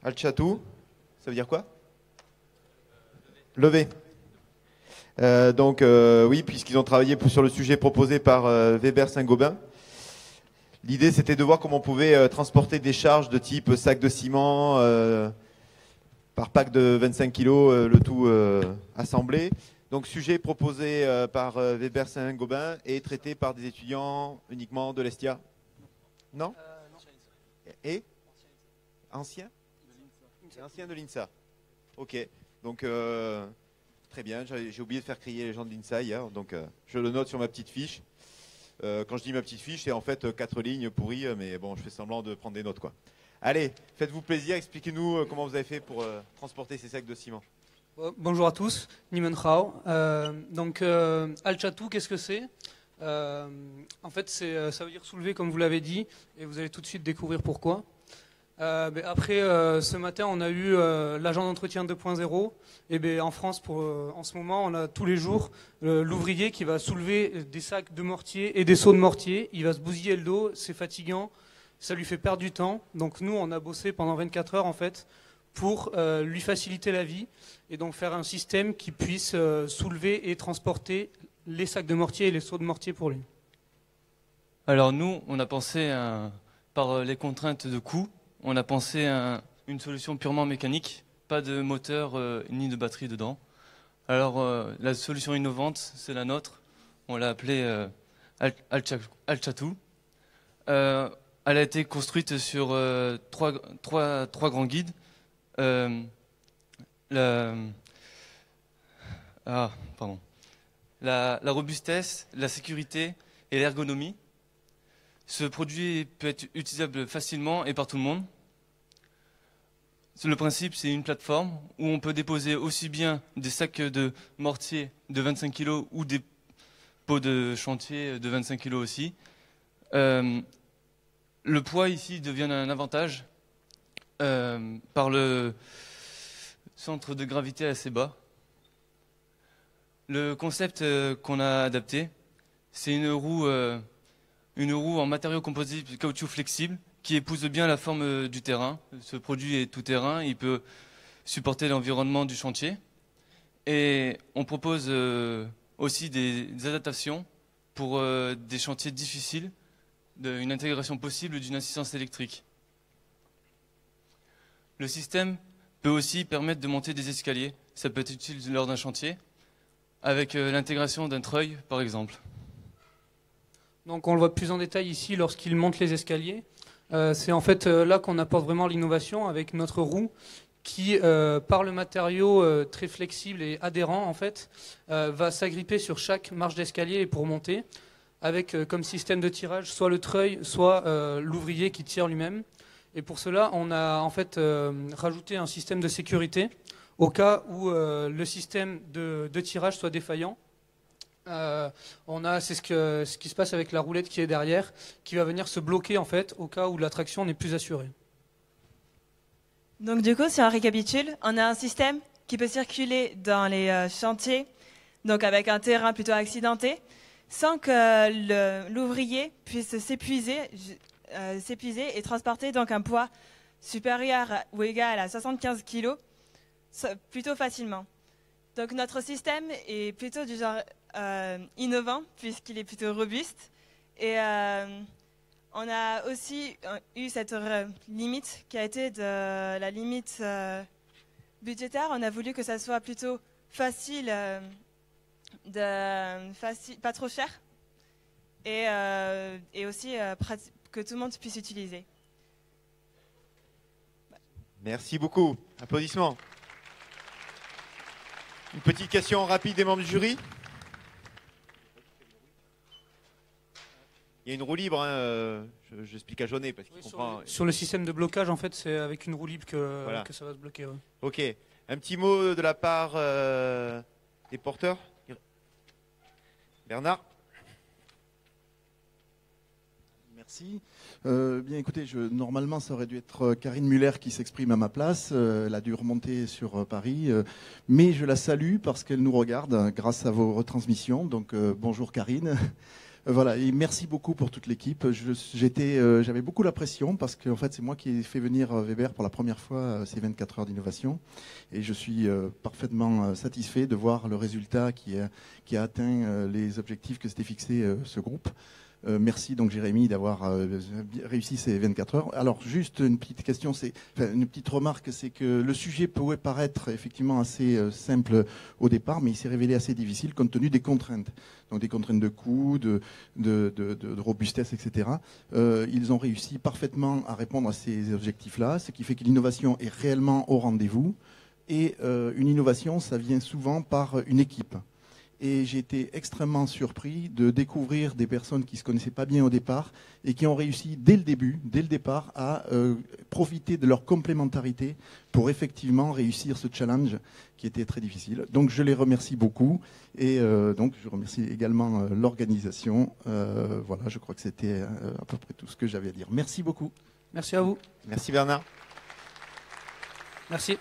Al-Chatou, ça veut dire quoi? Lever. Oui, puisqu'ils ont travaillé sur le sujet proposé par Weber Saint-Gobain. L'idée, c'était de voir comment on pouvait transporter des charges de type sac de ciment par pack de 25 kg, le tout assemblé. Donc, sujet proposé par Weber Saint-Gobain et traité par des étudiants uniquement de l'Estia. Non? Et ancien? Ancien de l'INSA. Ok. Donc, très bien. J'ai oublié de faire crier les gens de l'INSA hier. Donc, je le note sur ma petite fiche. Quand je dis ma petite fiche, c'est en fait 4 lignes pourries, mais bon, je fais semblant de prendre des notes, quoi. Allez, faites-vous plaisir, expliquez-nous comment vous avez fait pour transporter ces sacs de ciment. Bonjour à tous, Nimen Rao. Al-Chatou, qu'est-ce que c'est? En fait, ça veut dire soulever, comme vous l'avez dit, et vous allez tout de suite découvrir pourquoi. Après, ce matin, on a eu l'agent d'entretien 2.0. Et en France, en ce moment, on a tous les jours l'ouvrier qui va soulever des sacs de mortier et des seaux de mortier. Il va se bousiller le dos, c'est fatigant, ça lui fait perdre du temps. Donc nous, on a bossé pendant 24 heures en fait pour lui faciliter la vie et donc faire un système qui puisse soulever et transporter les sacs de mortier et les seaux de mortier pour lui. Alors nous, on a pensé, par les contraintes de coût, on a pensé à une solution purement mécanique, pas de moteur ni de batterie dedans. Alors la solution innovante, c'est la nôtre. On l'a appelée Al-Chatou. Elle a été construite sur trois grands guides. La robustesse, la sécurité et l'ergonomie. Ce produit peut être utilisable facilement et par tout le monde. Le principe, c'est une plateforme où on peut déposer aussi bien des sacs de mortier de 25 kg ou des pots de chantier de 25 kg aussi. Le poids ici devient un avantage par le centre de gravité assez bas. Le concept qu'on a adapté, c'est une roue en matériau composite caoutchouc flexible qui épouse bien la forme du terrain. Ce produit est tout terrain, il peut supporter l'environnement du chantier. Et on propose aussi des adaptations pour des chantiers difficiles, une intégration possible d'une assistance électrique. Le système peut aussi permettre de monter des escaliers. Ça peut être utile lors d'un chantier, avec l'intégration d'un treuil par exemple. Donc on le voit plus en détail ici lorsqu'il monte les escaliers. C'est en fait là qu'on apporte vraiment l'innovation avec notre roue qui, par le matériau très flexible et adhérent en fait, va s'agripper sur chaque marche d'escalier pour monter, avec comme système de tirage soit le treuil, soit l'ouvrier qui tire lui-même. Et pour cela, on a en fait rajouté un système de sécurité au cas où le système de tirage soit défaillant. C'est ce qui se passe avec la roulette qui est derrière, qui va venir se bloquer en fait au cas où la traction n'est plus assurée. Donc du coup, si on récapitule, on a un système qui peut circuler dans les chantiers, donc avec un terrain plutôt accidenté, sans que l'ouvrier puisse s'épuiser et transporter donc un poids supérieur ou égal à 75 kg plutôt facilement. Donc notre système est plutôt du genre innovant puisqu'il est plutôt robuste et on a aussi eu cette limite qui a été de la limite budgétaire. On a voulu que ça soit plutôt facile, pas trop cher et aussi que tout le monde puisse utiliser. Merci beaucoup. Applaudissements. Une petite question rapide des membres du jury. Il y a une roue libre, hein, j'explique à Jaunet parce qu'il comprend. Sur le système de blocage, en fait, c'est avec une roue libre que ça va se bloquer. Ouais. Ok. Un petit mot de la part des porteurs. Bernard. Merci. Bien écoutez, normalement ça aurait dû être Karine Muller qui s'exprime à ma place. Elle a dû remonter sur Paris. Mais je la salue parce qu'elle nous regarde grâce à vos retransmissions. Donc bonjour Karine. Voilà, et merci beaucoup pour toute l'équipe. J'avais beaucoup la pression parce que en fait, c'est moi qui ai fait venir Weber pour la première fois ces 24 heures d'innovation. Et je suis parfaitement satisfait de voir le résultat qui a atteint les objectifs que s'était fixé ce groupe. Merci donc Jérémy d'avoir réussi ces 24 heures. Alors juste une petite question, une petite remarque, c'est que le sujet pouvait paraître effectivement assez simple au départ, mais il s'est révélé assez difficile compte tenu des contraintes. Donc des contraintes de coût, de robustesse, etc. Ils ont réussi parfaitement à répondre à ces objectifs-là, ce qui fait que l'innovation est réellement au rendez-vous. Et une innovation, ça vient souvent par une équipe. Et j'ai été extrêmement surpris de découvrir des personnes qui ne se connaissaient pas bien au départ et qui ont réussi dès le départ, à profiter de leur complémentarité pour effectivement réussir ce challenge qui était très difficile. Donc je les remercie beaucoup et donc je remercie également l'organisation. Voilà, je crois que c'était à peu près tout ce que j'avais à dire. Merci beaucoup. Merci à vous. Merci Bernard. Merci.